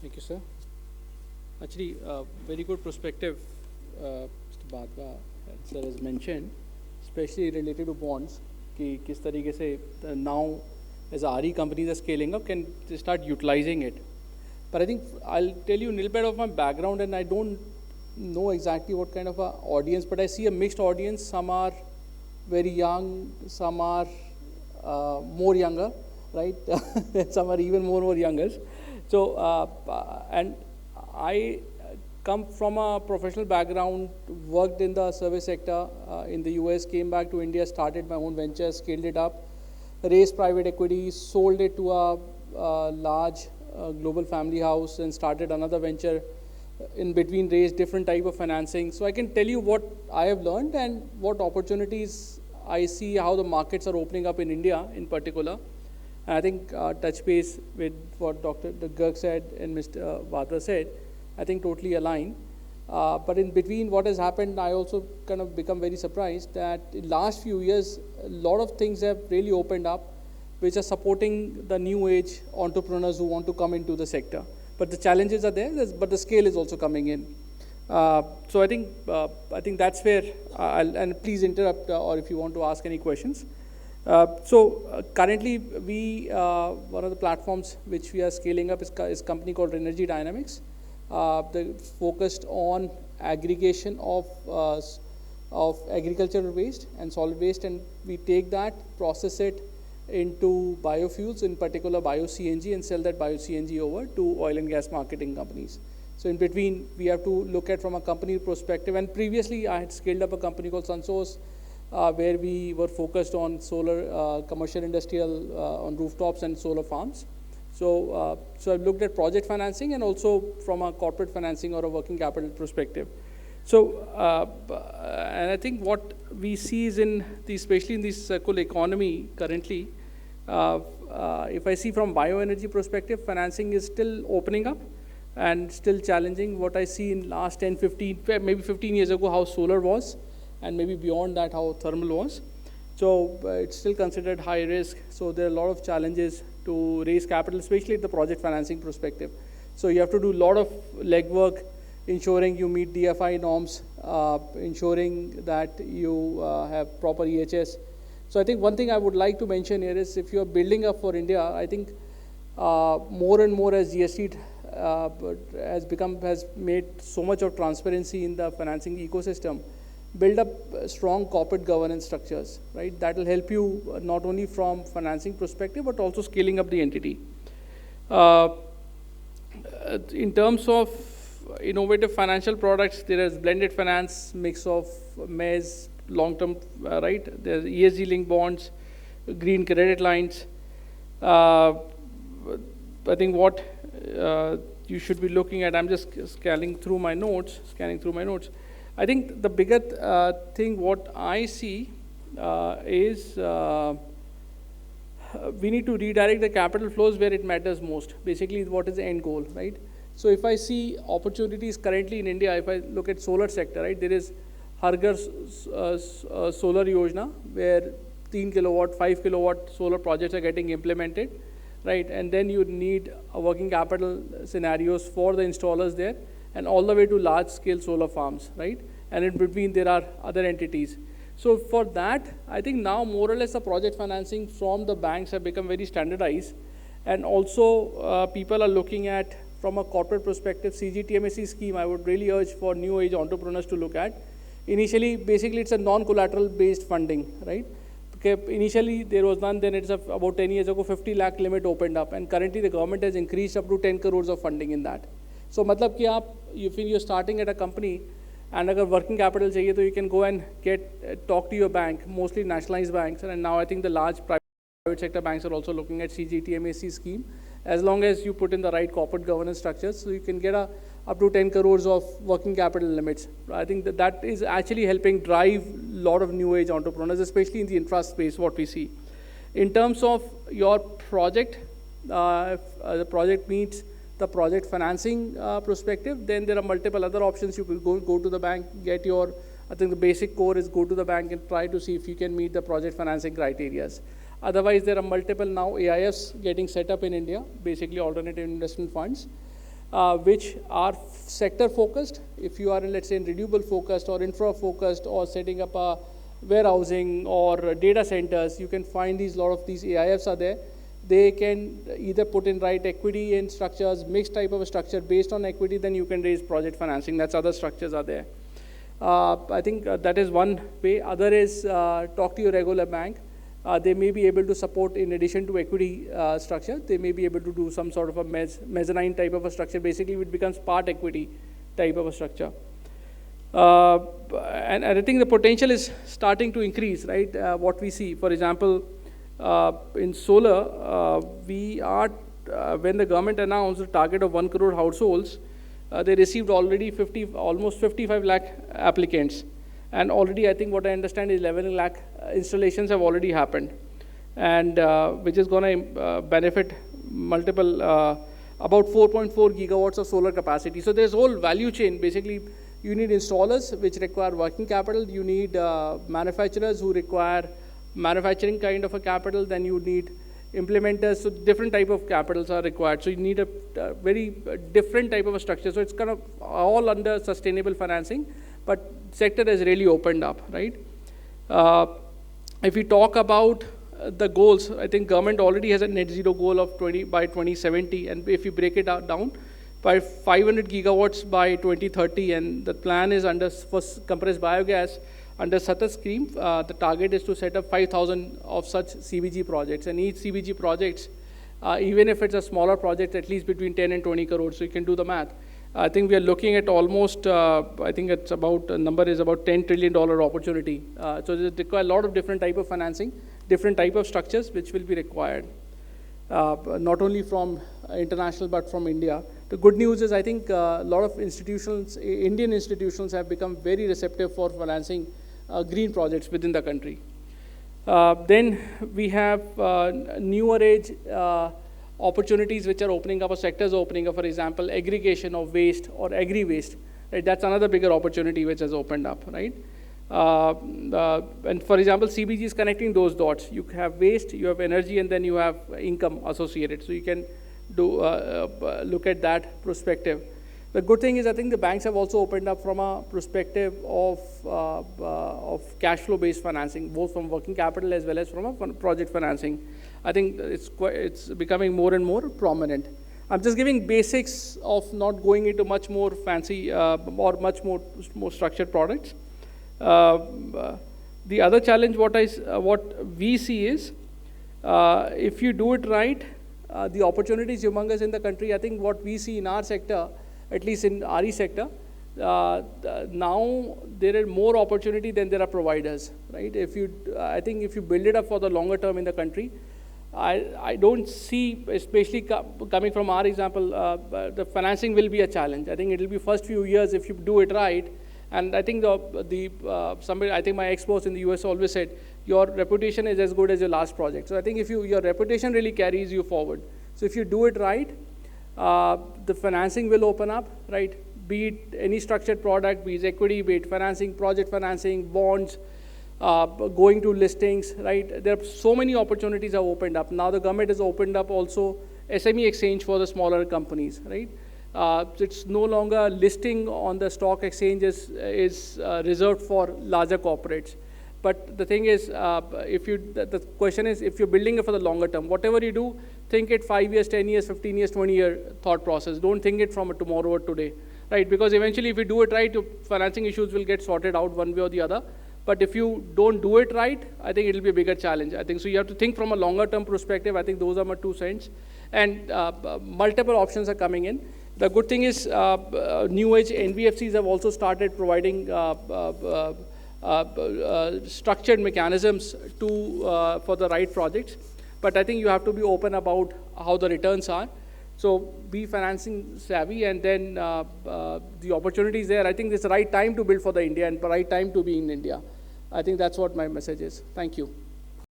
Thank you, sir. Actually, very good perspective, Mr. Badga, sir has mentioned, especially related to bonds, कि किस तरीके से now as RE companies are scaling up, can they start utilizing it. But I think I'll tell you a little bit of my background, and I don't know exactly what kind of a audience, but I see a mixed audience. Some are very young, some are more younger, right? Some are even more younger. So, and I come from a professional background, worked in the service sector in the US, came back to India, started my own venture, scaled it up, raised private equity, sold it to a large global family house, and started another venture. In between, raised different type of financing. So I can tell you what I have learned and what opportunities I see, how the markets are opening up in India in particular. And I think touch base with what Dr. Garg said and Mr. Vatra said, I think totally aligned. But in between what has happened, I also kind of become very surprised that in last few years, a lot of things have really opened up, which are supporting the new age entrepreneurs who want to come into the sector. But the challenges are there, but the scale is also coming in. So I think that's where, and please interrupt or if you want to ask any questions. Currently, one of the platforms which we are scaling up is a company called REnergy Dynamics. They're focused on aggregation of agricultural waste and solid waste, and we take that, process it into biofuels, in particular bio-CNG, and sell that bio-CNG over to oil and gas marketing companies. So in between, we have to look at from a company perspective. And previously, I had scaled up a company called SunSource, where we were focused on solar, commercial, industrial, on rooftops and solar farms. So I've looked at project financing and also from a corporate financing or a working capital perspective. So, and I think what we see is especially in this circular economy currently, if I see from bioenergy perspective, financing is still opening up and still challenging. What I see in last 10, 15, maybe 15 years ago, how solar was, and maybe beyond that, how thermal was. So it's still considered high risk. So there are a lot of challenges to raise capital, especially at the project financing perspective. So you have to do a lot of legwork, ensuring you meet DFI norms, ensuring that you have proper EHS. So I think one thing I would like to mention here is if you are building up for India, I think more and more as GST has made so much of transparency in the financing ecosystem, build up strong corporate governance structures, right? That will help you not only from financing perspective, but also scaling up the entity. In terms of innovative financial products, there is blended finance, mix of MES, long-term, right? There's ESG-linked bonds, green credit lines. I think what you should be looking at, I'm just scanning through my notes. I think the bigger thing what I see is we need to redirect the capital flows where it matters most. Basically, what is the end goal, right? So if I see opportunities currently in India, if I look at solar sector, right, there is Har Ghar Solar Yojana, where 3 kilowatt, 5 kilowatt solar projects are getting implemented, right? And then you need a working capital scenarios for the installers there, and all the way to large scale solar farms, right? And in between there are other entities. So for that, I think now more or less the project financing from the banks have become very standardized. And also people are looking at, from a corporate perspective, CGTMSE scheme, I would really urge for new age entrepreneurs to look at. Initially, basically it's a non-collateral based funding, right? Okay, initially there was none, then it's about 10 years ago, 50 lakh limit opened up. And currently the government has increased up to 10 crores of funding in that. So matlab ki if you're starting at a company, and agar working capital chahiye, so you can go and talk to your bank, mostly nationalized banks. And now I think the large private sector banks are also looking at CGTMSE scheme, as long as you put in the right corporate governance structures, so you can get up to 10 crores of working capital limits. I think that is actually helping drive a lot of new age entrepreneurs, especially in the infra space, what we see. In terms of your project, if the project meets the project financing perspective, then there are multiple other options. You could go to the bank, get your, I think the basic core is go to the bank and try to see if you can meet the project financing criteria. Otherwise, there are multiple now AIFs getting set up in India, basically alternative investment funds. which are sector focused. If you are, let's say, in renewable focused or infra focused or setting up a warehousing or data centers, you can find lot of these AIFs are there. They can either put in right equity in structures, mixed type of a structure based on equity, then you can raise project financing. That's other structures are there. I think that is one way. Other is talk to your regular bank. They may be able to support, in addition to equity structure, they may be able to do some sort of a mezzanine type of a structure. Basically, it becomes part equity type of a structure. And I think the potential is starting to increase, right? What we see, for example, in solar, we are, when the government announced a target of 1 crore households, they received already almost 55 lakh applicants. And already, I think what I understand is 11 lakh installations have already happened, and which is going to benefit multiple, about 4.4 gigawatts of solar capacity. So there's whole value chain. Basically, you need installers which require working capital. You need manufacturers who require manufacturing kind of a capital. Then you need implementers. So different type of capitals are required. So you need a very different type of a structure. So it's kind of all under sustainable financing, but sector has really opened up, right? If we talk about the goals, I think government already has a net zero goal of 20 by 2070, and if you break it down, by 500 gigawatts by 2030, and the plan is under for compressed biogas under Satat scheme. The target is to set up 5,000 of such CBG projects, and each CBG projects, even if it's a smaller project, at least between 10 and 20 crores. So you can do the math. I think we are looking at almost, I think it's about, the number is about $10 trillion opportunity. So it requires a lot of different type of financing, different type of structures which will be required, not only from international but from India. The good news is I think a lot of institutions, Indian institutions have become very receptive for financing green projects within the country. Then we have newer age opportunities which are opening up, or sectors opening up, for example, aggregation of waste or agri-waste. Right? That's another bigger opportunity which has opened up, right? And for example, CBG is connecting those dots. You have waste, you have energy, and then you have income associated. So you can do look at that perspective. The good thing is I think the banks have also opened up from a perspective of cash flow based financing, both from working capital as well as from a project financing. I think it's becoming more and more prominent. I'm just giving basics of not going into much more fancy or much more structured products. The other challenge what we see is if you do it right, the opportunity is humongous in the country. I think what we see in our sector, at least in RE sector, now there are more opportunity than there are providers, right? I think if you build it up for the longer term in the country, I don't see, especially coming from our example, the financing will be a challenge. I think it will be first few years if you do it right. And I think somebody, I think my ex-boss in the US always said, your reputation is as good as your last project. So I think if your reputation really carries you forward. So if you do it right, the financing will open up, right? Be it any structured product, be it equity, be it financing, project financing, bonds, going to listings, right? There are so many opportunities have opened up. Now the government has opened up also SME exchange for the smaller companies, right? It's no longer listing on the stock exchanges is reserved for larger corporates. But the thing is, the question is, if you're building it for the longer term, whatever you do, think it 5 years, 10 years, 15 years, 20-year thought process. Don't think it from a tomorrow or today, right? Because eventually, if you do it right, your financing issues will get sorted out one way or the other. But if you don't do it right, I think it'll be a bigger challenge. I think so. You have to think from a longer term perspective. I think those are my 2 cents. And multiple options are coming in. The good thing is, new age NBFCs have also started providing structured mechanisms for the right projects. But I think you have to be open about how the returns are. So be financing savvy, and then the opportunity is there. I think it's the right time to build for the India and the right time to be in India. I think that's what my message is. Thank you.